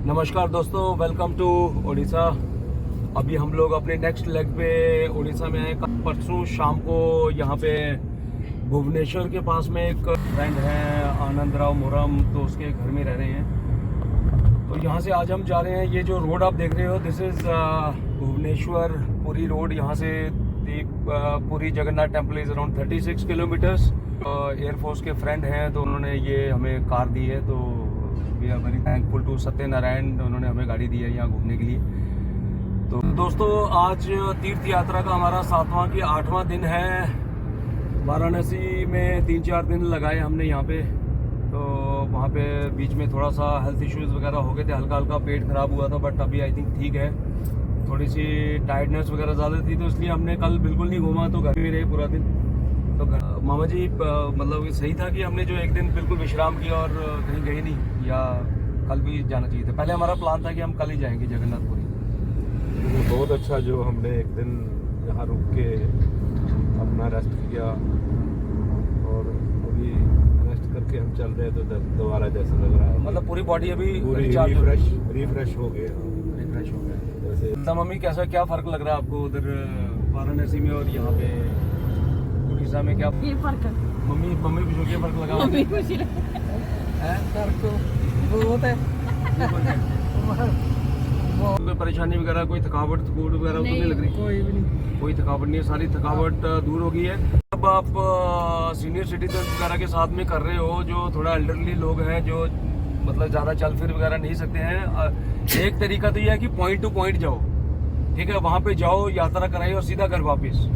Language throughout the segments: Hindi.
नमस्कार दोस्तों, वेलकम टू उड़ीसा। अभी हम लोग अपने नेक्स्ट लेग पे उड़ीसा में आए। परसों शाम को यहाँ पे भुवनेश्वर के पास में एक फ्रेंड है आनंद राव मुरम, तो उसके घर में रह रहे हैं। तो यहाँ से आज हम जा रहे हैं। ये जो रोड आप देख रहे हो, this is Bhubaneswar Puri road. यहाँ से Puri Jagannath temple is around 36 kilometres. Air force के फ्रेंड हैं, तो उन्होंने ये हमें कार दी है। तो we are very thankful to Satyanarayan, उन्होंने हमें गाड़ी दी है यहाँ घूमने के लिए। तो दोस्तों, आज तीर्थ यात्रा का हमारा 7वां की 8वां दिन है। वाराणसी में 3-4 दिन लगाए हमने यहाँ पे। तो वहाँ पे बीच में थोड़ा सा हेल्थ इश्यूज़ वगैरह हो गए थे, हल्का हल्का पेट ख़राब हुआ था, बट अभी आई थिंक ठीक है। थोड़ी सी टायर्डनेस वगैरह ज़्यादा थी, तो इसलिए हमने कल बिल्कुल नहीं घूमा, तो घर में रहे पूरा दिन। तो मामा जी, मतलब सही था कि हमने जो एक दिन बिल्कुल विश्राम किया और कहीं गए नहीं, या कल भी जाना चाहिए था? पहले हमारा प्लान था कि हम कल ही जाएंगे जगन्नाथपुरी। बहुत अच्छा जो हमने एक दिन यहाँ रुक के अपना रेस्ट किया, और अभी रेस्ट करके हम चल रहे हैं, तो दोबारा जैसा लग रहा है। मतलब पूरी बॉडी अभी पूरी रिफ्रेश हो गए। रिफ्रेश हो गया जैसे। मम्मी, कैसा क्या फ़र्क लग रहा है आपको उधर वाराणसी में और यहाँ पे उड़ीसा में? क्या ये फर्क है? मम्मी पूछो, क्या फ़र्क लगा? मम्मी खुशी है, फर्क तो बहुत है। कोई परेशानी वगैरह, कोई थकावट वगैरह तो नहीं लग रही? कोई भी नहीं, कोई थकावट नहीं है, सारी थकावट दूर हो गई है। अब आप सीनियर सिटीजन वगैरह के साथ में कर रहे हो, जो थोड़ा एल्डरली लोग हैं, जो मतलब ज़्यादा चल फिर वगैरह नहीं सकते हैं, एक तरीका तो यह है कि पॉइंट टू पॉइंट जाओ, ठीक है? वहाँ पे जाओ, यात्रा कराई और सीधा घर वापस,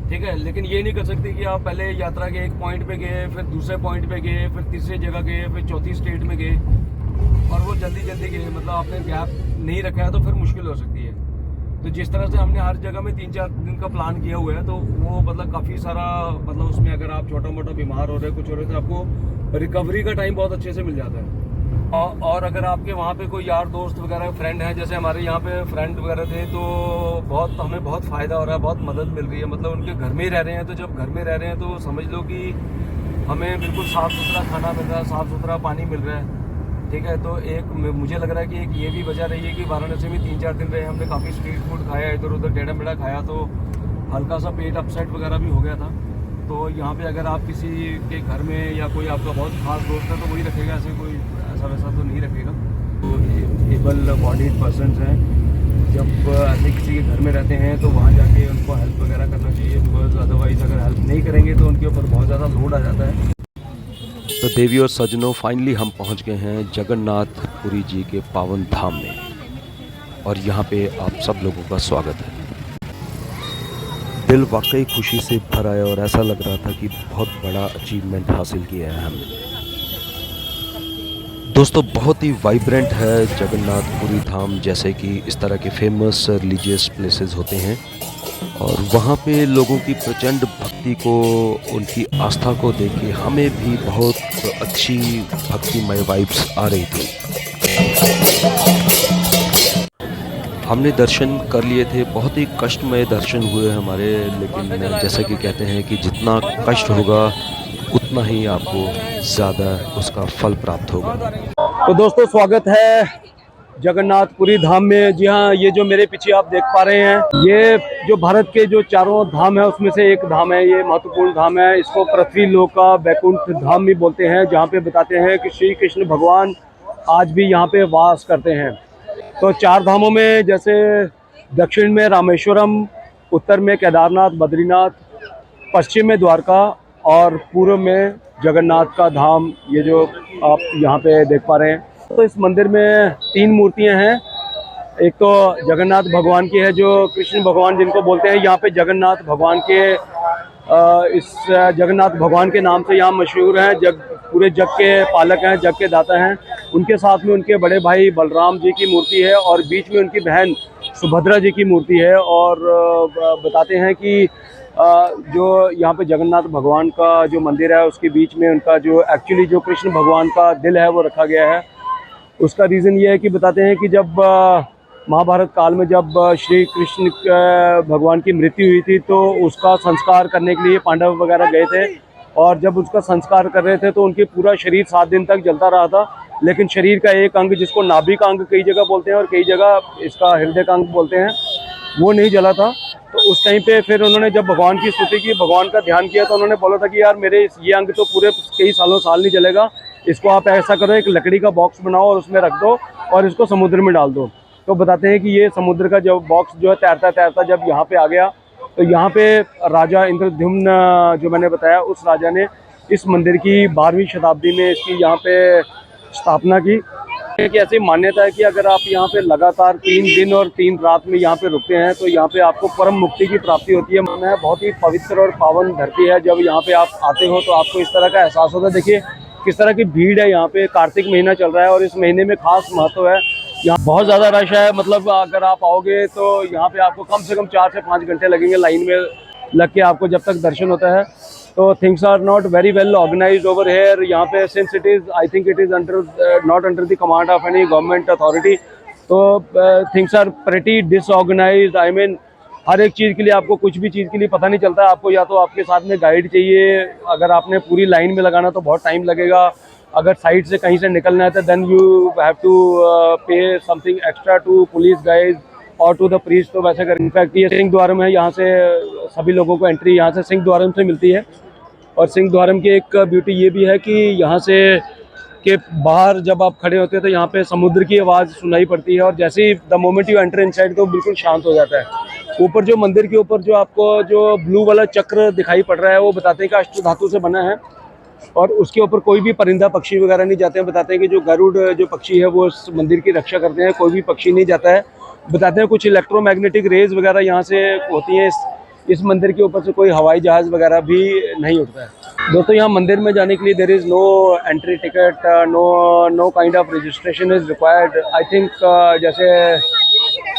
ठीक है? लेकिन ये नहीं कर सकते कि आप पहले यात्रा के एक पॉइंट पे गए, फिर दूसरे पॉइंट पे गए, फिर तीसरे जगह गए, फिर चौथी स्टेट में गए, और वो जल्दी गए। मतलब आपने गैप नहीं रखा है तो फिर मुश्किल हो सकती है। तो जिस तरह से हमने हर जगह में 3-4 दिन का प्लान किया हुआ है, तो वो मतलब काफ़ी सारा, मतलब उसमें अगर आप छोटा मोटा बीमार हो रहे कुछ हो रहे, तो आपको रिकवरी का टाइम बहुत अच्छे से मिल जाता है। और अगर आपके वहाँ पे कोई यार दोस्त वगैरह फ्रेंड हैं, जैसे हमारे यहाँ पे फ्रेंड वगैरह थे, तो हमें बहुत फ़ायदा हो रहा है, बहुत मदद मिल रही है। मतलब उनके घर में ही रह रहे हैं, तो जब घर में रह रहे हैं तो समझ लो कि हमें बिल्कुल साफ़ सुथरा खाना मिल रहा है, साफ़ सुथरा पानी मिल रहा है, ठीक है? तो एक मुझे लग रहा है कि एक ये भी वजह रही है कि वाराणसी में 3-4 दिन रहे, हमने काफ़ी स्ट्रीट फूड खाया, इधर उधर टेढ़ा मेढ़ा खाया, तो हल्का सा पेट अपसेट वगैरह भी हो गया था। तो यहाँ पे अगर आप किसी के घर में या कोई आपका बहुत खास दोस्त है, तो वही रखेगा, ऐसे कोई ऐसा वैसा तो नहीं रखेगा। तो एबल बॉडीड पर्सनस हैं, जब ऐसे किसी के घर में रहते हैं तो वहाँ जाके उनको हेल्प वगैरह करना चाहिए, बिकॉज अदरवाइज़ अगर हेल्प नहीं करेंगे तो उनके ऊपर बहुत ज़्यादा लोड आ जाता है। तो देवी और सज्जनों, फाइनली हम पहुंच गए हैं जगन्नाथपुरी जी के पावन धाम में, और यहाँ पे आप सब लोगों का स्वागत है। दिल वाकई खुशी से भर आया, और ऐसा लग रहा था कि बहुत बड़ा अचीवमेंट हासिल किया है हमने। दोस्तों, बहुत ही वाइब्रेंट है जगन्नाथपुरी धाम। जैसे कि इस तरह के फेमस रिलीजियस प्लेसेस होते हैं, और वहाँ पे लोगों की प्रचंड भक्ति को, उनकी आस्था को देख के हमें भी बहुत अच्छी भक्तिमय वाइब्स आ रही थी। हमने दर्शन कर लिए थे, बहुत ही कष्टमय दर्शन हुए हमारे, लेकिन जैसा कि कहते हैं कि जितना कष्ट होगा उतना ही आपको ज़्यादा उसका फल प्राप्त होगा। तो दोस्तों, स्वागत है जगन्नाथपुरी धाम में। जी हाँ, ये जो मेरे पीछे आप देख पा रहे हैं, ये जो भारत के जो 4 धाम है उसमें से एक धाम है। ये महत्वपूर्ण धाम है, इसको पृथ्वी लोक का वैकुंठ धाम भी बोलते हैं, जहाँ पे बताते हैं कि श्री कृष्ण भगवान आज भी यहाँ पे वास करते हैं। तो 4 धामों में, जैसे दक्षिण में रामेश्वरम, उत्तर में केदारनाथ बद्रीनाथ, पश्चिम में द्वारका, और पूर्व में जगन्नाथ का धाम, ये जो आप यहाँ पे देख पा रहे हैं। तो इस मंदिर में 3 मूर्तियाँ हैं। एक तो जगन्नाथ भगवान की है, जो कृष्ण भगवान जिनको बोलते हैं, यहाँ पे जगन्नाथ भगवान के इस जगन्नाथ भगवान के नाम से यहाँ मशहूर हैं, पूरे जग के पालक हैं, जग के दाता हैं। उनके साथ में उनके बड़े भाई बलराम जी की मूर्ति है, और बीच में उनकी बहन सुभद्रा जी की मूर्ति है। और बताते हैं कि जो यहाँ पे जगन्नाथ भगवान का जो मंदिर है, उसके बीच में उनका जो एक्चुअली जो कृष्ण भगवान का दिल है वो रखा गया है। उसका रीज़न ये है कि बताते हैं कि जब महाभारत काल में जब श्री कृष्ण भगवान की मृत्यु हुई थी, तो उसका संस्कार करने के लिए पांडव वगैरह गए थे, और जब उसका संस्कार कर रहे थे तो उनके पूरा शरीर 7 दिन तक जलता रहा था, लेकिन शरीर का एक अंग जिसको नाभिक अंग कई जगह बोलते हैं और कई जगह इसका हृदय का अंग बोलते हैं, वो नहीं जला था। तो उस टाइम पे फिर उन्होंने जब भगवान की स्तुति की, भगवान का ध्यान किया, तो उन्होंने बोला था कि यार मेरे ये अंग तो पूरे कई साल नहीं जलेगा, इसको आप ऐसा करो, एक लकड़ी का बॉक्स बनाओ और उसमें रख दो और इसको समुद्र में डाल दो। तो बताते हैं कि ये समुद्र का जो बॉक्स जो है तैरता तैरता जब यहाँ पे आ गया, तो यहाँ पे राजा इंद्रद्युम्न जो मैंने बताया, उस राजा ने इस मंदिर की 12वीं शताब्दी में इसकी यहाँ पे स्थापना की। एक ऐसी मान्यता है कि अगर आप यहाँ पे लगातार 3 दिन और 3 रात में यहाँ पे रुकते हैं तो यहाँ पे आपको परम मुक्ति की प्राप्ति होती है। बहुत ही पवित्र और पावन धरती है। जब यहाँ पे आप आते हो तो आपको इस तरह का एहसास होता है। देखिए किस तरह की भीड़ है यहाँ पे। कार्तिक महीना चल रहा है और इस महीने में खास महत्व है। यहाँ बहुत ज़्यादा रश है, मतलब अगर आप आओगे तो यहाँ पे आपको कम से कम 4 से 5 घंटे लगेंगे लाइन में लग के, आपको जब तक दर्शन होता है। तो things are not very well organised over here. यहाँ पे since it is, I think it is not under the command of any government authority, तो things are pretty disorganised. I mean हर एक चीज़ के लिए आपको, कुछ भी चीज़ के लिए पता नहीं चलता। आपको या तो आपके साथ में गाइड चाहिए, अगर आपने पूरी लाइन में लगाना तो बहुत टाइम लगेगा। अगर साइड से कहीं से निकलना है तो then you have to pay something extra to police guys और टू द प्रीस्ट। तो वैसे कर, इनफैक्ट ये सिंह द्वारम है, यहाँ से सभी लोगों को एंट्री यहाँ से सिंह द्वारम से मिलती है। और सिंह द्वारम की एक ब्यूटी ये भी है कि यहाँ से के बाहर जब आप खड़े होते हैं तो यहाँ पे समुद्र की आवाज़ सुनाई पड़ती है, और जैसे ही the moment you enter inside तो बिल्कुल शांत हो जाता है। ऊपर जो मंदिर के ऊपर जो आपको जो ब्लू वाला चक्र दिखाई पड़ रहा है, वो बताते हैं कि अष्ट धातु से बना है और उसके ऊपर कोई भी परिंदा पक्षी वगैरह नहीं जाते हैं। बताते हैं कि जो गरुड़ जो पक्षी है वो उस मंदिर की रक्षा करते हैं, कोई भी पक्षी नहीं जाता है। बताते हैं कुछ इलेक्ट्रोमैग्नेटिक रेज वगैरह यहाँ से होती हैं। इस मंदिर के ऊपर से कोई हवाई जहाज़ वगैरह भी नहीं उड़ता है। दोस्तों यहाँ मंदिर में जाने के लिए there is no entry ticket, no kind of registration is required. I think जैसे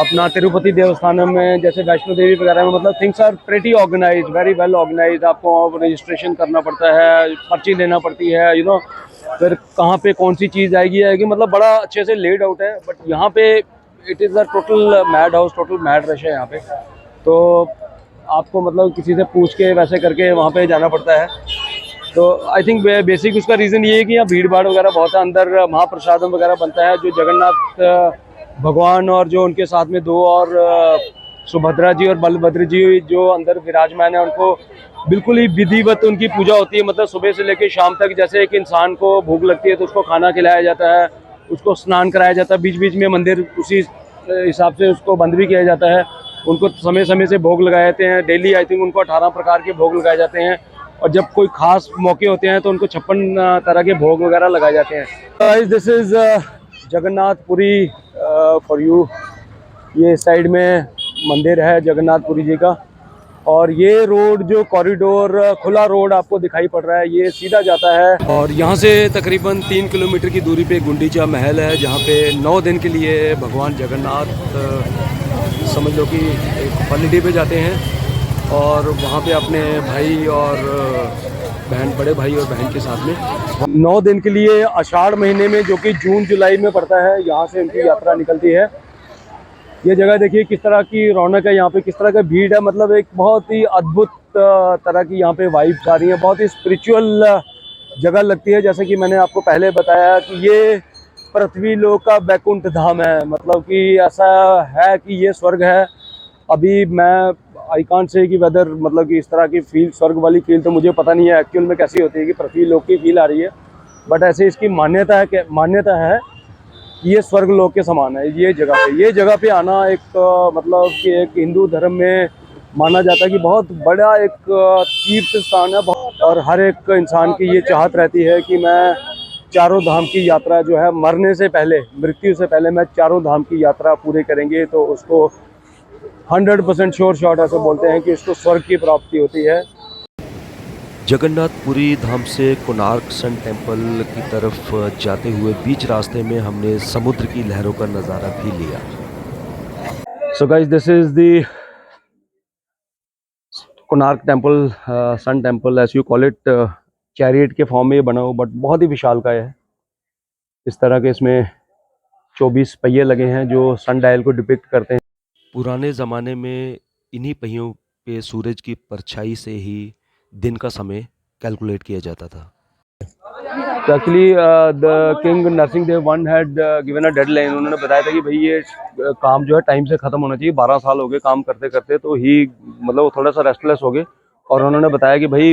अपना तिरुपति देवस्थानम में, जैसे वैष्णो देवी वगैरह में, मतलब things are pretty organised, very well organised. आपको रजिस्ट्रेशन करना पड़ता है, पर्ची लेना पड़ती है, यू नो, फिर कहाँ पे कौन सी चीज़ आएगी, मतलब बड़ा अच्छे से लेड आउट है। बट यहाँ पे it is a total mad house, total mad rush है यहाँ पे। तो आपको मतलब किसी से पूछ के वैसे करके वहाँ पे जाना पड़ता है। तो आई थिंक बेसिक उसका रीज़न ये है कि यहाँ भीड़ भाड़ वगैरह बहुत है। अंदर महाप्रसादम वगैरह बनता है, जो जगन्नाथ भगवान और जो उनके साथ में 2 और सुभद्रा जी और बलभद्र जी जो अंदर विराजमान है, उनको बिल्कुल ही विधिवत उनकी पूजा होती है। मतलब सुबह से लेकर शाम तक, जैसे एक इंसान को भूख लगती है तो उसको खाना खिलाया जाता है, उसको स्नान कराया जाता है, बीच बीच में मंदिर उसी हिसाब से उसको बंद भी किया जाता है। उनको समय समय से भोग लगाए जाते हैं। डेली आई थिंक उनको 18 प्रकार के भोग लगाए जाते हैं, और जब कोई खास मौके होते हैं तो उनको 56 तरह के भोग वगैरह लगाए जाते हैं। This is Jagannathpuri for you. ये साइड में मंदिर है जगन्नाथपुरी जी का, और ये रोड जो कॉरिडोर खुला रोड आपको दिखाई पड़ रहा है, ये सीधा जाता है। और यहाँ से तकरीबन 3 किलोमीटर की दूरी पे गुंडीचा महल है, जहाँ पे 9 दिन के लिए भगवान जगन्नाथ समझ लो कि एक हॉलीडे पे जाते हैं, और वहाँ पे अपने भाई और बहन, बड़े भाई और बहन के साथ में 9 दिन के लिए आषाढ़ महीने में, जो कि जून जुलाई में पड़ता है, यहाँ से उनकी यात्रा निकलती है। ये जगह देखिए किस तरह की रौनक है यहाँ पे, किस तरह का भीड़ है। मतलब एक बहुत ही अद्भुत तरह की यहाँ पे वाइब्स आ रही है, बहुत ही स्पिरिचुअल जगह लगती है। जैसे कि मैंने आपको पहले बताया कि ये पृथ्वी लोक का बैकुंठ धाम है, मतलब कि ऐसा है कि ये स्वर्ग है। अभी मैं आई कांट से कि वेदर, मतलब कि इस तरह की फील, स्वर्ग वाली फील तो मुझे पता नहीं है एक्चुअल में कैसी होती है कि पृथ्वी लोक की फील आ रही है, बट ऐसे इसकी मान्यता है कि ये स्वर्ग लोक के समान है। ये जगह पे आना एक मतलब कि एक हिंदू धर्म में माना जाता है कि बहुत बड़ा एक तीर्थ स्थान है, और हर एक इंसान की ये चाहत रहती है कि मैं चारों धाम की यात्रा जो है, मरने से पहले, मृत्यु से पहले मैं चारों धाम की यात्रा पूरे करेंगे तो उसको 100% श्योर शॉट ऐसे बोलते हैं कि उसको स्वर्ग की प्राप्ति होती है। जगन्नाथपुरी धाम से कोणार्क सन टेम्पल की तरफ जाते हुए बीच रास्ते में हमने समुद्र की लहरों का नज़ारा भी लिया। So guys, this is the Konark temple, sun temple as you call it. Chariot के फॉर्म में ये बना हो, बट बहुत ही विशालकाय है। इस तरह के इसमें 24 पहिए लगे हैं जो सन डायल को डिपिक्ट करते हैं। पुराने ज़माने में इन्हीं पहियों पे सूरज की परछाई से ही दिन का समय कैलकुलेट किया जाता था। तो actually the king Narasimha Deva one had given a deadline. उन्होंने बताया था कि भाई ये काम जो है टाइम से ख़त्म होना चाहिए। 12 साल हो गए काम करते करते, तो ही मतलब वो थोड़ा सा रेस्टलेस हो गए और उन्होंने बताया कि भाई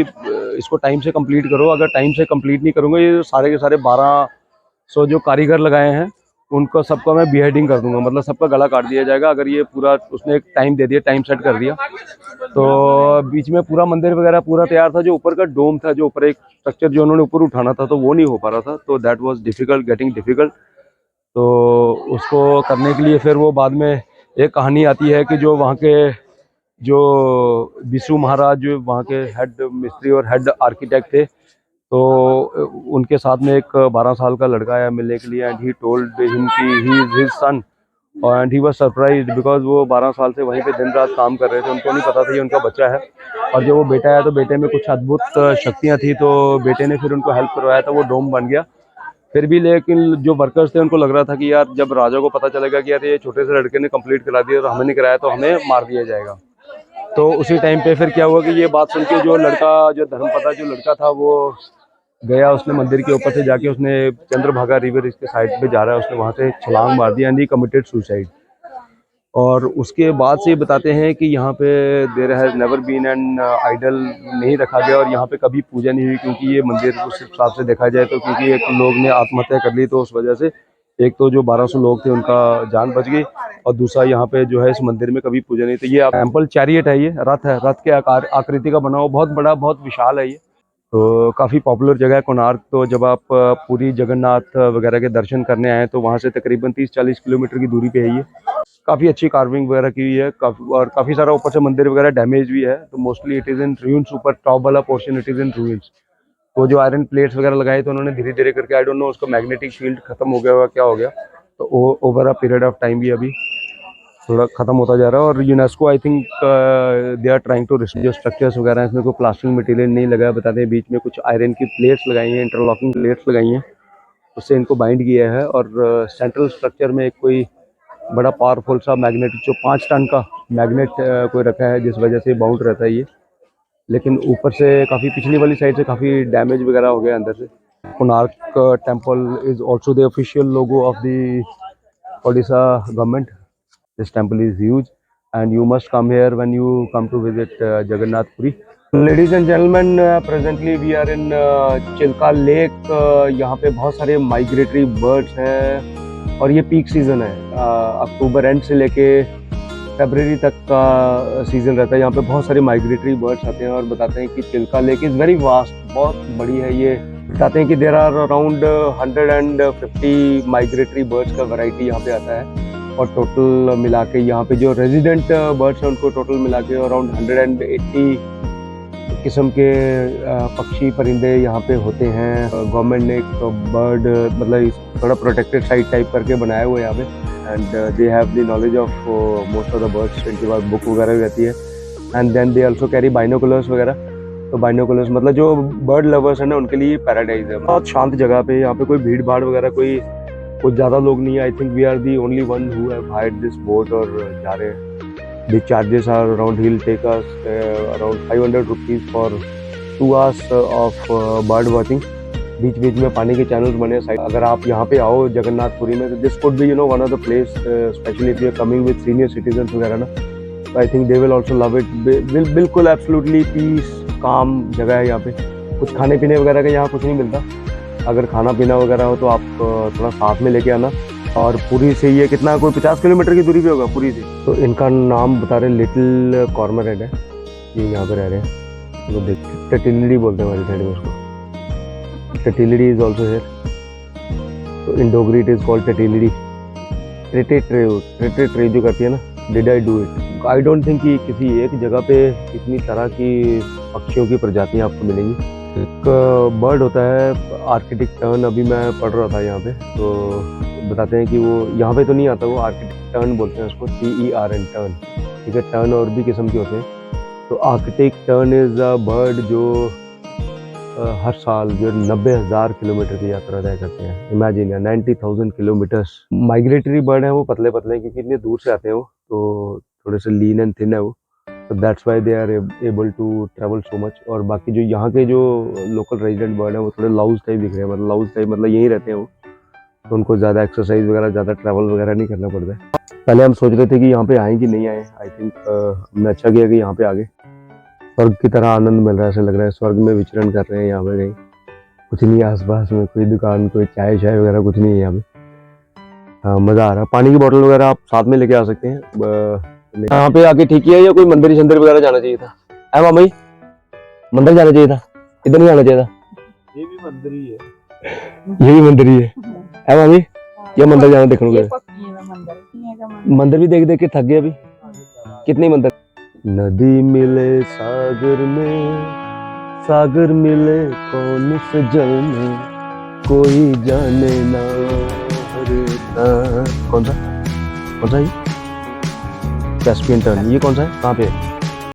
इसको टाइम से कंप्लीट करो। अगर टाइम से कंप्लीट नहीं करूँगा, ये सारे के सारे 1200 जो कारीगर लगाए हैं उनको सबको मैं बिहेडिंग कर दूंगा, मतलब सबका गला काट दिया जाएगा। अगर ये पूरा उसने एक टाइम दे दिया, टाइम सेट कर दिया। तो बीच में पूरा मंदिर वगैरह पूरा तैयार था। जो ऊपर का डोम था, जो ऊपर एक स्ट्रक्चर जो उन्होंने ऊपर उठाना था, तो वो नहीं हो पा रहा था। तो that was difficult, getting difficult. तो उसको करने के लिए फिर वो बाद में एक कहानी आती है कि जो वहाँ के जो बिशु महाराज, जो वहाँ के हेड मिस्त्री और हेड आर्किटेक्ट थे, तो उनके साथ में एक 12 साल का लड़का आया मिलने के लिए, एंड ही टोल्ड हिम कि he is his son, and he was surprised because वो 12 साल से वहीं पे दिन रात काम कर रहे थे। उनको नहीं पता था ये उनका बच्चा है। और जब वो बेटा आया तो बेटे में कुछ अद्भुत शक्तियाँ थी, तो बेटे ने फिर उनको हेल्प करवाया था, वो डोम बन गया। फिर भी लेकिन जो वर्कर्स थे उनको लग रहा था कि यार जब राजा को पता चलेगा कि यार ये छोटे से लड़के ने कंप्लीट करा दिया, तो हमें नहीं कराया तो हमें मार दिया जाएगा। तो उसी टाइम पे फिर क्या हुआ कि ये बात सुन के जो लड़का, जो धर्मपता जो लड़का था, वो गया। उसने मंदिर के ऊपर से जाके उसने चंद्रभागा रिवर इसके साइड पे जा रहा है, उसने वहाँ से छलांग मार दी एंड ही कमिटेड सुसाइड। और उसके बाद से बताते हैं कि यहाँ पे there has never been an idol नहीं रखा गया और यहाँ पे कभी पूजा नहीं हुई, क्योंकि ये मंदिर उस हिसाब से देखा जाए तो, क्योंकि एक लोग ने आत्महत्या कर ली, तो उस वजह से एक तो जो 1200 लोग थे उनका जान बच गई, और दूसरा यहाँ पे जो है इस मंदिर में कभी पूजा नहीं। तो ये टेम्पल चैरियट है, ये रथ है, रथ के आकार आकृति का बना हुआ, बहुत बड़ा, बहुत विशाल है ये। तो काफ़ी पॉपुलर जगह है कोणार्क। तो जब आप पूरी जगन्नाथ वगैरह के दर्शन करने आए तो वहाँ से तकरीबन 30-40 किलोमीटर की दूरी पे है ये। काफ़ी अच्छी कार्विंग वगैरह की हुई है, और काफ़ी सारा ऊपर से मंदिर वगैरह डैमेज भी है। तो mostly it is in ruins, ऊपर टॉप वाला portion it is in ruins. तो जो आयरन प्लेट्स वगैरह लगाए तो उन्होंने धीरे धीरे करके, आई डोंट नो उसका मैग्नेटिक फील्ड खत्म हो गया होगा, क्या हो गया, तो over a period of time भी अभी थोड़ा खत्म होता जा रहा है। और UNESCO I think they are trying to जो स्ट्रक्चर्स वगैरह हैं इसमें कोई प्लास्टिक मटेरियल नहीं लगा है, बताते हैं। बीच में कुछ आयरन की प्लेट्स लगाई हैं, इंटरलॉकिंग प्लेट्स लगाई हैं, उससे इनको बाइंड किया है। और सेंट्रल स्ट्रक्चर में एक कोई बड़ा पावरफुल सा मैग्नेट, जो 5 टन का मैग्नेट कोई रखा है, जिस वजह से बाउंड रहता है ये। लेकिन ऊपर से काफ़ी पिछली वाली साइड से काफ़ी डैमेज वगैरह हो गया अंदर से। Konark temple is also the official logo of the Odisha government. This temple is huge and you must come here when you come to visit Jagannath Puri. Ladies and gentlemen, presently we are in Chilka lake. यहाँ पे बहुत सारे माइग्रेटरी बर्ड्स हैं और ये पीक सीजन है। अक्टूबर एंड से लेके फरवरी तक का सीजन रहता है। यहाँ पे बहुत सारे माइग्रेटरी बर्ड्स आते हैं और बताते हैं कि Chilka lake is very vast, बहुत बड़ी है ये। बताते हैं कि there are around 150 migratory birds का वैरायटी यहाँ पे आता है। और टोटल मिला के यहाँ पे जो रेजिडेंट बर्ड्स हैं उनको टोटल मिला के अराउंड 180 किस्म के पक्षी परिंदे यहाँ पे होते हैं। गवर्नमेंट ने एक बर्ड मतलब थोड़ा प्रोटेक्टेड साइट टाइप करके बनाया हुआ है यहाँ पे, and they have the knowledge of most of the birds. इनके पास बुक वगैरह भी रहती है, and then they also carry binoculars वगैरह। तो बाइनोकुलर्स मतलब जो बर्ड लवर्स हैं ना उनके लिए पैराडाइज है। बहुत शांत जगह पे, यहाँ पे कोई भीड़ भाड़ वगैरह कोई कुछ ज़्यादा लोग नहीं है। I think we are the only one who have hired this boat और जा रहे हैं। The charges are around, he will take us around 500 rupees for 2 hours of bird watching. बीच बीच में पानी के चैनल्स बने साइड। अगर आप यहाँ पे आओ जगन्नाथपुरी में, तो this could be one of the place, specially if you are coming with senior citizens वगैरह ना, तो I think they will also love it. बिल्कुल एब्सोल्युटली पीस, काम जगह है यहाँ पे। कुछ खाने पीने वगैरह का यहाँ कुछ नहीं मिलता। अगर खाना पीना वगैरह हो तो आप थोड़ा साथ में लेके आना। और पुरी से ये कितना, कोई 50 किलोमीटर की दूरी पे होगा पुरी से। तो इनका नाम बता रहे लिटिल कॉर्मोरेंट है, ये यहाँ पे रह रहे हैं। तो देखिए टेटिलिडी बोलते हैं हमारी साइड में उसको। टेटिलिडी इज ऑल्सो हेयर, तो in Dogri it is called टेटिलिडी। ट्रे जो करती है ना, did I do it. I don't think कि किसी एक जगह पे इतनी तरह की पक्षियों की प्रजातियाँ आपको मिलेंगी। एक बर्ड होता है आर्कटिक टर्न, अभी मैं पढ़ रहा था यहाँ पे, तो बताते हैं कि वो यहाँ पे तो नहीं आता, वो आर्कटिक टर्न बोलते हैं उसको, TERN टर्न। ठीक है, टर्न और भी किस्म के होते हैं। तो Arctic tern is a bird जो हर साल जो 90,000 किलोमीटर की यात्रा तय करते हैं। Imagine 90,000 kilometres. माइग्रेटरी बर्ड है वो, पतले पतले, क्योंकि इतने दूर से आते हैं वो, तो थोड़े से लीन एंड थिन है वो। तो that's why they are able to travel so much. और बाकी जो यहाँ के जो लोकल रेजिडेंट बर्ड है वो थोड़े लाउज टाइप दिख रहे हैं, मतलब लाउज टाइप मतलब यहीं रहते हैं वो, तो उनको ज़्यादा एक्सरसाइज वगैरह, ज़्यादा ट्रैवल वगैरह नहीं करना पड़ता है। पहले हम सोच रहे थे कि यहाँ पे आए कि नहीं आए, आई थिंक हमने अच्छा किया कि यहाँ पे आ गए। स्वर्ग की तरह आनंद मिल रहा है, ऐसा लग रहा है स्वर्ग में विचरण कर रहे हैं यहाँ पे। कहीं कुछ नहीं है आसपास में, कोई दुकान, कोई चाय शाय वगैरह कुछ नहीं है यहाँ पे। हाँ, मज़ा आ रहा है। पानी की बोतल वगैरह आप साथ में लेके आ सकते हैं। यहाँ पे आके ठीक किया, या कोई मंदिर शंदिर वगैरह जाना चाहिए था? है मामा जी, मंदिर जाना चाहिए था, इधर नहीं आना चाहिए था? ये भी मंदिर ही है, ये भी मंदिर ही है मामी? ये मंदिर जाना देखने ये को पक्की है मंदिर। मंदिर भी देख देख के थक गए अभी, कितने मंदिर। नदी मिले सागर में, सागर मिले कौन से जल में, कोई जाने ना हरता। कौन सा ये? कैस्पियन टर्न, ये कौन सा है, कहाँ पे है?